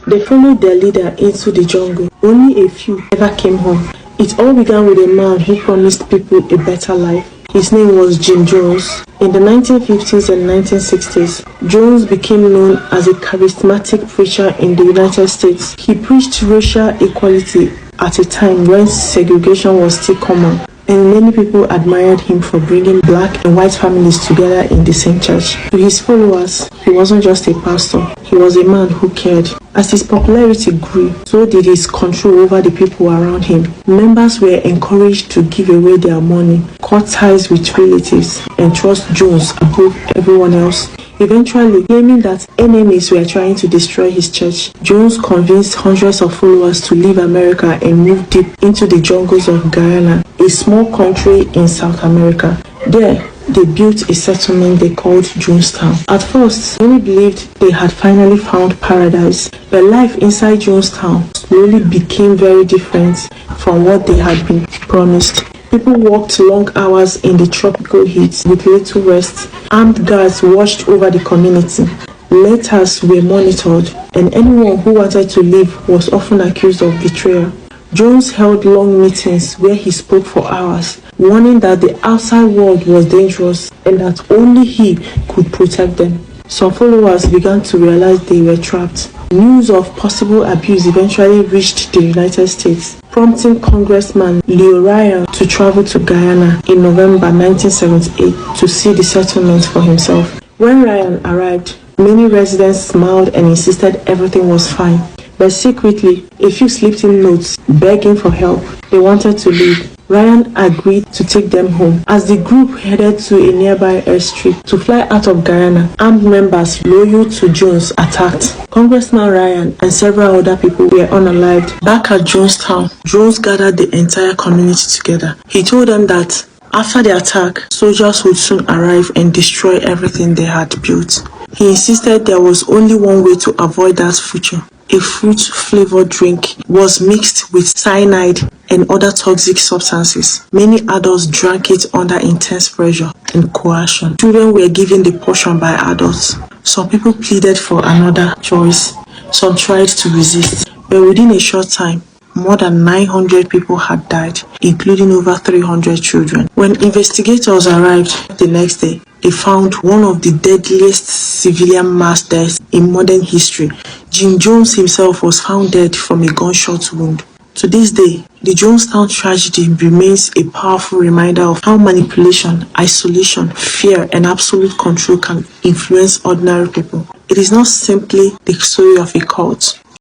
They followed their leader into the jungle. Only a few ever came home. It all began with a man who promised people a better life. His name was Jim Jones. In the 1950s and 1960s, Jones became known as a charismatic preacher in the United States. He preached racial equality at a time when segregation was still common, and many people admired him for bringing black and white families together in the same church. To his followers, he wasn't just a pastor, he was a man who cared. As his popularity grew, so did his control over the people around him. Members were encouraged to give away their money, cut ties with relatives, and trust Jones above everyone else. Eventually, claiming that enemies were trying to destroy his church, Jones convinced hundreds of followers to leave America and move deep into the jungles of Guyana, a small country in South America. There, they built a settlement they called Jonestown. At first, many believed they had finally found paradise, but life inside Jonestown slowly became very different from what they had been promised. People worked long hours in the tropical heat with little rest. Armed guards watched over the community. Letters were monitored, and anyone who wanted to leave was often accused of betrayal. Jones held long meetings where he spoke for hours, warning that the outside world was dangerous and that only he could protect them. Some followers began to realize they were trapped. News of possible abuse eventually reached the United States, prompting Congressman Leo Ryan to travel to Guyana in November 1978 to see the settlement for himself. When Ryan arrived, many residents smiled and insisted everything was fine. But secretly, a few slipped in notes begging for help. They wanted to leave. Ryan agreed to take them home. As the group headed to a nearby airstrip to fly out of Guyana, armed members loyal to Jones attacked. Congressman Ryan and several other people were unalived. Back at Jonestown, Jones gathered the entire community together. He told them that after the attack, soldiers would soon arrive and destroy everything they had built. He insisted there was only one way to avoid that future. A fruit-flavored drink was mixed with cyanide and other toxic substances. Many adults drank it under intense pressure and coercion. Children were given the portion by adults. Some people pleaded for another choice. Some tried to resist. But within a short time, more than 900 people had died, including over 300 children. When investigators arrived the next day, they found one of the deadliest civilian mass deaths in modern history. Jim Jones himself was found dead from a gunshot wound. To this day, the Jonestown tragedy remains a powerful reminder of how manipulation, isolation, fear, and absolute control can influence ordinary people. It is not simply the story of a cult,